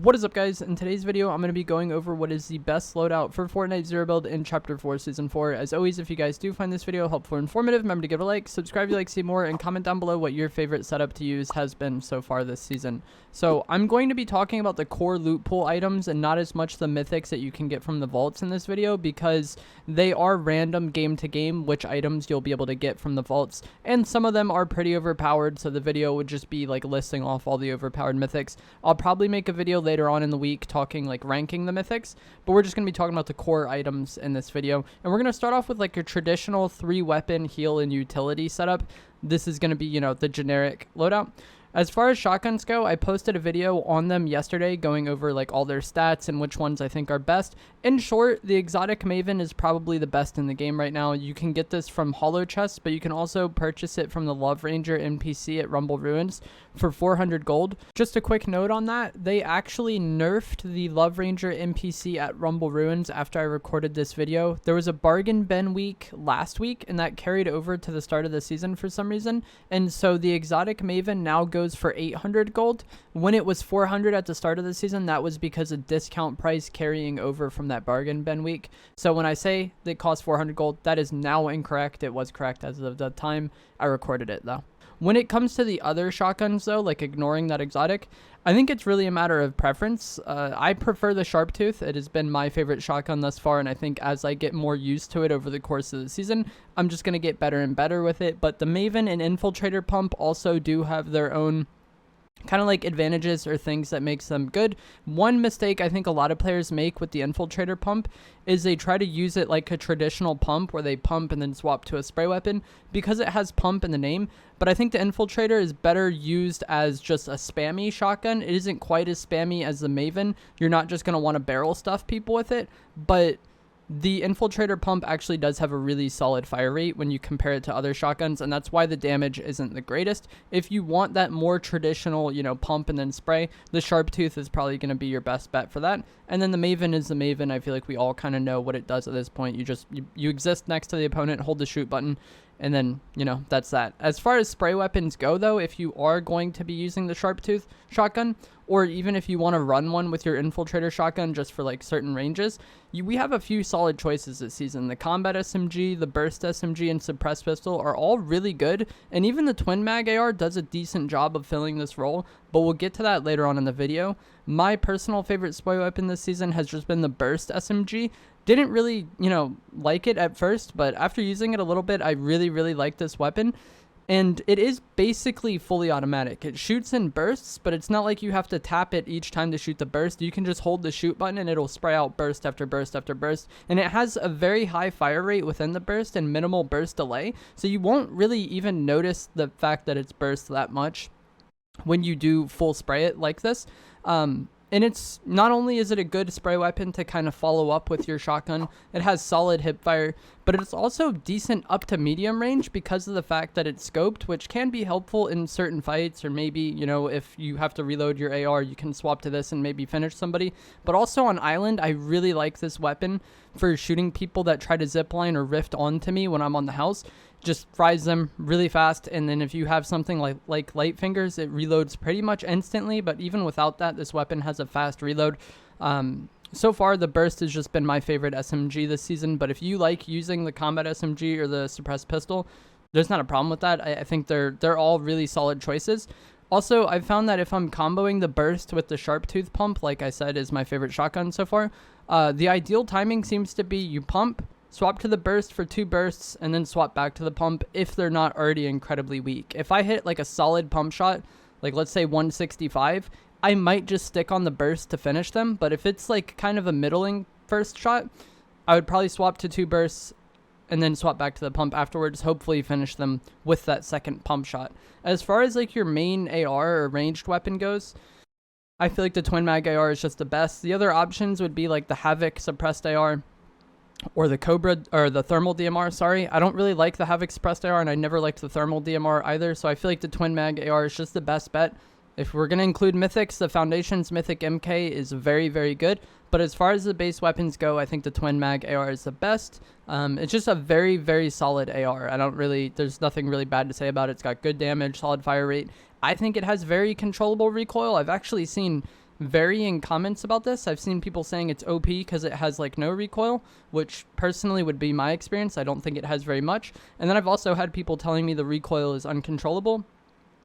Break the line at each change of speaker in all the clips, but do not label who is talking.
What is up, guys? In today's video, I'm going to be going over what is the best loadout for Fortnite Zero Build in Chapter 4 Season 4. As always, if you guys do find this video helpful or informative, remember to give it a like, subscribe if you like to see more, and comment down below what your favorite setup to use has been so far this season. So I'm going to be talking about the core loot pool items and not as much the mythics that you can get from the vaults in this video, because they are random game to game which items you'll be able to get from the vaults, and some of them are pretty overpowered, so the video would just be like listing off all the overpowered mythics. I'll probably make a video later on in the week talking like ranking the mythics, but we're just going to be talking about the core items in this video. And we're going to start off with like a traditional 3-weapon heal and utility setup. This is going to be, you know, the generic loadout. As far as shotguns go, I posted a video on them yesterday going over like all their stats and which ones I think are best. In short, the exotic Maven is probably the best in the game right now. You can get this from holo chests, but you can also purchase it from the Love Ranger NPC at Rumble Ruins for 400 gold. Just a quick note on that, they actually nerfed the Love Ranger NPC at Rumble Ruins after I recorded this video. There was a bargain bin week last week, and that carried over to the start of the season for some reason. And so the exotic Maven now goes for 800 gold. When it was 400 at the start of the season, that was because of discount price carrying over from that bargain bin week. So when I say they cost 400 gold, that is now incorrect. It was correct as of the time I recorded it though. When it comes to the other shotguns though, like ignoring that exotic, I think it's really a matter of preference. I prefer the Sharptooth. It has been my favorite shotgun thus far, and I think as I get more used to it over the course of the season, I'm just going to get better and better with it. But the Maven and Infiltrator Pump also do have their own kind of like advantages or things that makes them good. One mistake I think a lot of players make with the Infiltrator Pump is they try to use it like a traditional pump where they pump and then swap to a spray weapon because it has pump in the name. But I think the Infiltrator is better used as just a spammy shotgun. It isn't quite as spammy as the Maven. You're not just going to want to barrel stuff people with it, but the Infiltrator Pump actually does have a really solid fire rate when you compare it to other shotguns, and that's why the damage isn't the greatest. If you want that more traditional, you know, pump and then spray, the Sharptooth is probably going to be your best bet for that. And then the Maven is the Maven. I feel like we all kind of know what it does at this point. You exist next to the opponent, hold the shoot button, and then, you know, that's that. As far as spray weapons go, though, if you are going to be using the Sharptooth shotgun, or even if you want to run one with your Infiltrator shotgun just for like certain ranges, we have a few solid choices this season. The Combat SMG, the Burst SMG, and Suppressed Pistol are all really good, and even the Twin Mag AR does a decent job of filling this role, but we'll get to that later on in the video. My personal favorite spray weapon this season has just been the Burst SMG. Didn't really, you know, like it at first, but after using it a little bit, I really like this weapon. And it is basically fully automatic. It shoots in bursts, but it's not like you have to tap it each time to shoot the burst. You can just hold the shoot button and it'll spray out burst after burst after burst. And it has a very high fire rate within the burst and minimal burst delay. So you won't really even notice the fact that it's burst that much when you do full spray it like this. And it's not only is it a good spray weapon to kind of follow up with your shotgun, it has solid hip fire, but it's also decent up to medium range because of the fact that it's scoped, which can be helpful in certain fights, or maybe, you know, if you have to reload your AR, you can swap to this and maybe finish somebody. But also on island, I really like this weapon for shooting people that try to zipline or rift onto me when I'm on the house. Just fries them really fast, and then if you have something like light fingers, it reloads pretty much instantly. But even without that, this weapon has a fast reload. So far the Burst has just been my favorite SMG this season, but if you like using the Combat SMG or the Suppressed Pistol, there's not a problem with that. I think they're all really solid choices. Also, I've found that if I'm comboing the Burst with the Sharptooth Pump, like I said is my favorite shotgun so far, the ideal timing seems to be you pump, swap to the Burst for 2 bursts, and then swap back to the pump if they're not already incredibly weak. If I hit like a solid pump shot, like let's say 165, I might just stick on the Burst to finish them. But if it's like kind of a middling first shot, I would probably swap to 2 bursts and then swap back to the pump afterwards, hopefully finish them with that second pump shot. As far as like your main AR or ranged weapon goes, I feel like the Twin Mag AR is just the best. The other options would be like the Havoc Suppressed AR, or the Cobra, or the Thermal DMR, sorry. I don't really like the Havoc Suppressed AR, and I never liked the Thermal DMR either, so I feel like the Twin Mag AR is just the best bet. If we're going to include mythics, the Foundation's Mythic MK is very good, but as far as the base weapons go, I think the Twin Mag AR is the best. It's just a very solid AR. There's nothing really bad to say about it. It's got good damage, solid fire rate. I think it has very controllable recoil. I've actually seen varying comments about this. I've seen people saying it's OP because it has like no recoil, which personally would be my experience. I don't think it has very much. And then I've also had people telling me the recoil is uncontrollable.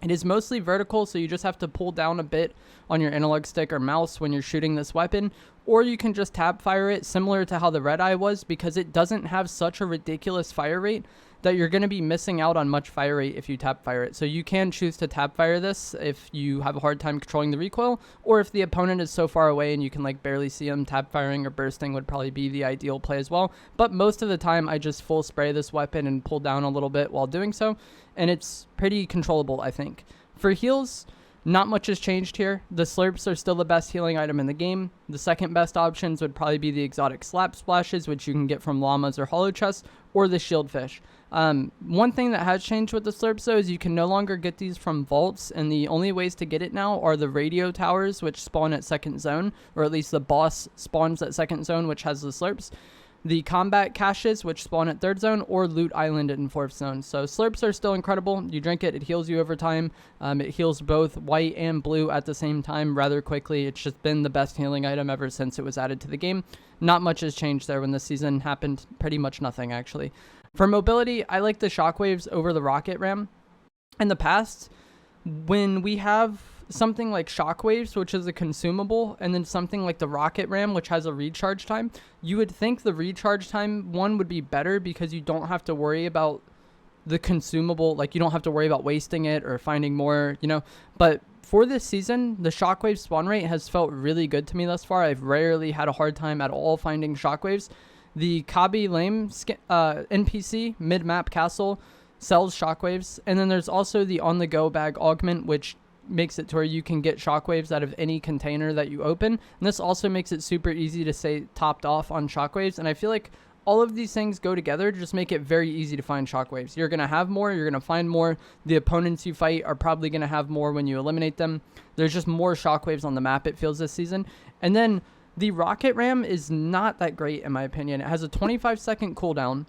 It is mostly vertical, so you just have to pull down a bit on your analog stick or mouse when you're shooting this weapon, or you can just tap fire it, similar to how the red eye was, because it doesn't have such a ridiculous fire rate that you're going to be missing out on much fire rate if you tap fire it. So you can choose to tap fire this if you have a hard time controlling the recoil, or if the opponent is so far away and you can like barely see them, tap firing or bursting would probably be the ideal play as well. But most of the time I just full spray this weapon and pull down a little bit while doing so, and it's pretty controllable, I think. For heals, not much has changed here. The slurps are still the best healing item in the game. The second best options would probably be the exotic slap splashes, which you can get from llamas or hollow chests, or the shield fish. One thing that has changed with the slurps though is you can no longer get these from vaults, and the only ways to get it now are the radio towers, which spawn at second zone, or at least the boss spawns at second zone, which has the slurps. The combat caches, which spawn at third zone, or loot island in fourth zone. So slurps are still incredible. You drink it, it heals you over time. It heals both white and blue at the same time rather quickly. It's just been the best healing item ever since it was added to the game. Not much has changed there when the season happened. Pretty much nothing, actually. For mobility, I like the shockwaves over the rocket ram. In the past, when we have something like shockwaves, which is a consumable, and then something like the rocket ram, which has a recharge time, you would think the recharge time one would be better because you don't have to worry about the consumable, like you don't have to worry about wasting it or finding more, you know. But for this season, the shockwave spawn rate has felt really good to me thus far. I've rarely had a hard time at all finding shockwaves. The Kabi Lame NPC mid-map castle sells shockwaves, and then there's also the on-the-go bag augment, which makes it to where you can get shockwaves out of any container that you open. And this also makes it super easy to stay topped off on shockwaves. And I feel like all of these things go together to just make it very easy to find shockwaves. You're going to have more, you're going to find more. The opponents you fight are probably going to have more when you eliminate them. There's just more shockwaves on the map, it feels, this season. And then the rocket ram is not that great in my opinion. It has a 25-second cooldown,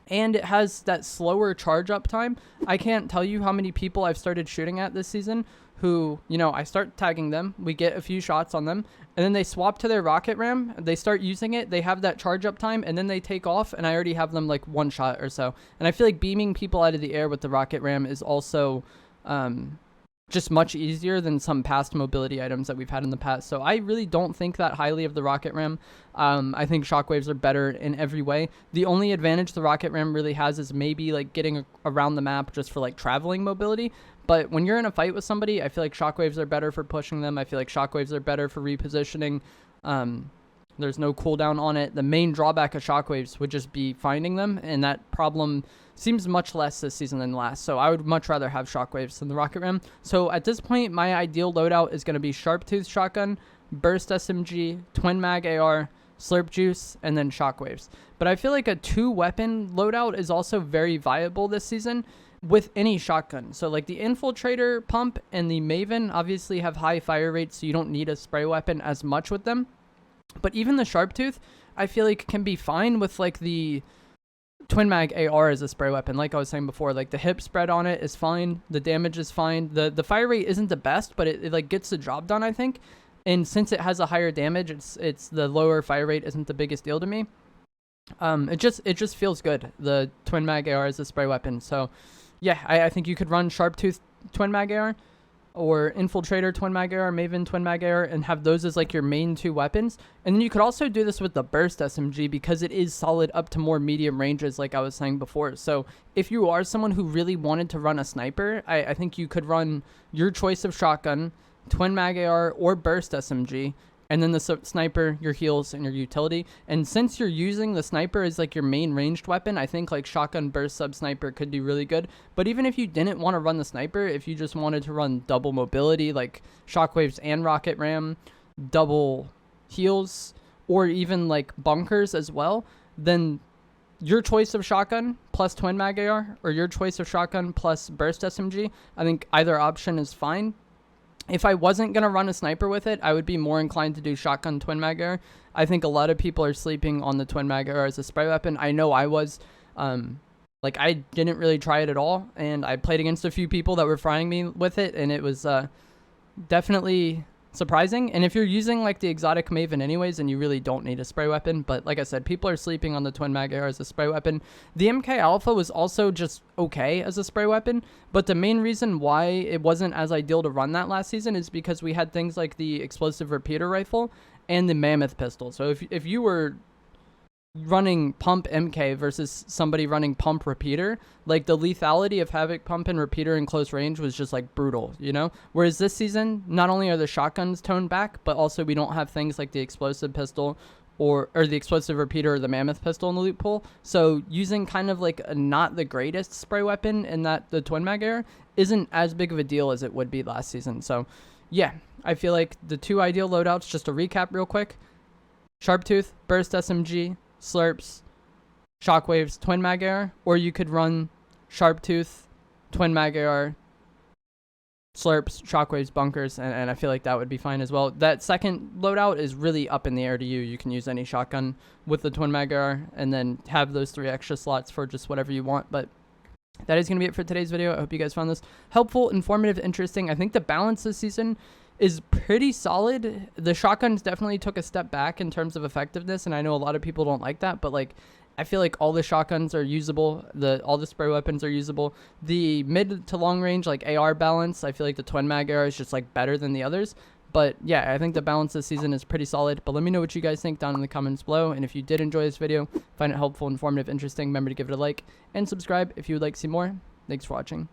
and it has that slower charge up time. I can't tell you how many people I've started shooting at this season who, you know, I start tagging them, we get a few shots on them, and then they swap to their rocket ram, they start using it, they have that charge up time, and then they take off, and I already have them like one shot or so. And I feel like beaming people out of the air with the rocket ram is also just much easier than some past mobility items that we've had in the past. So I really don't think that highly of the rocket ram. I think shockwaves are better in every way. The only advantage the rocket ram really has is maybe like getting around the map just for like traveling mobility. But when you're in a fight with somebody, I feel like shockwaves are better for pushing them. I feel like shockwaves are better for repositioning. There's no cooldown on it. The main drawback of shockwaves would just be finding them, and that problem seems much less this season than last. So I would much rather have shockwaves than the rocket ram. So at this point, my ideal loadout is going to be sharp-tooth shotgun, burst SMG, twin mag AR, slurp juice, and then shockwaves. But I feel like a 2-weapon loadout is also very viable this season with any shotgun. So like the infiltrator pump and the maven obviously have high fire rates, so you don't need a spray weapon as much with them. But even the sharp tooth, I feel like can be fine with like the twin mag AR as a spray weapon. Like I was saying before, like the hip spread on it is fine, the damage is fine, the fire rate isn't the best, but it like gets the job done, I think. And since it has a higher damage, it's the lower fire rate isn't the biggest deal to me. It just feels good, the twin mag AR as a spray weapon. So yeah, I think you could run sharp tooth twin mag AR or infiltrator twin mag AR, maven twin mag AR, and have those as like your main 2 weapons. And then you could also do this with the burst SMG because it is solid up to more medium ranges, like I was saying before. So if you are someone who really wanted to run a sniper, I think you could run your choice of shotgun, twin mag AR, or burst SMG, and then the sniper, your heals, and your utility. And since you're using the sniper as like your main ranged weapon, I think like shotgun burst sub sniper could be really good. But even if you didn't want to run the sniper, if you just wanted to run double mobility, like shockwaves and rocket ram, double heals, or even like bunkers as well, then your choice of shotgun plus twin mag AR, or your choice of shotgun plus burst SMG, I think either option is fine. If I wasn't going to run a sniper with it, I would be more inclined to do shotgun twin mag AR. I think a lot of people are sleeping on the twin mag AR as a spray weapon. I know I was. Like I didn't really try it at all, and I played against a few people that were frying me with it, and it was definitely surprising. And if you're using like the exotic Maven anyways, and you really don't need a spray weapon, but like I said, people are sleeping on the Twin Mag AR as a spray weapon. The MK Alpha was also just okay as a spray weapon, but the main reason why it wasn't as ideal to run that last season is because we had things like the explosive repeater rifle and the mammoth pistol. So if you were running pump MK versus somebody running pump repeater, like the lethality of Havoc pump and repeater in close range was just like brutal, you know? Whereas this season, not only are the shotguns toned back, but also we don't have things like the explosive pistol or the explosive repeater or the mammoth pistol in the loot pool. So using kind of like a not the greatest spray weapon in the Twin Mag AR isn't as big of a deal as it would be last season. So yeah, I feel like the two ideal loadouts, just to recap real quick: Sharptooth, Burst SMG, Slurps, Shockwaves, Twin Mag AR, or you could run Sharptooth, Twin Mag AR, Slurps, Shockwaves, Bunkers, and I feel like that would be fine as well. That second loadout is really up in the air to you. You can use any shotgun with the Twin Mag AR and then have those 3 extra slots for just whatever you want. But that is going to be it for today's video. I hope you guys found this helpful, informative, interesting. I think the balance this season is pretty solid. The shotguns definitely took a step back in terms of effectiveness, and I know a lot of people don't like that, but like I feel like all the shotguns are usable, all the spray weapons are usable. The mid to long range like AR balance, I feel like the Twin Mag AR is just like better than the others. But yeah, I think the balance this season is pretty solid. But let me know what you guys think down in the comments below. And if you did enjoy this video, find it helpful, informative, interesting, remember to give it a like and subscribe if you would like to see more. Thanks for watching.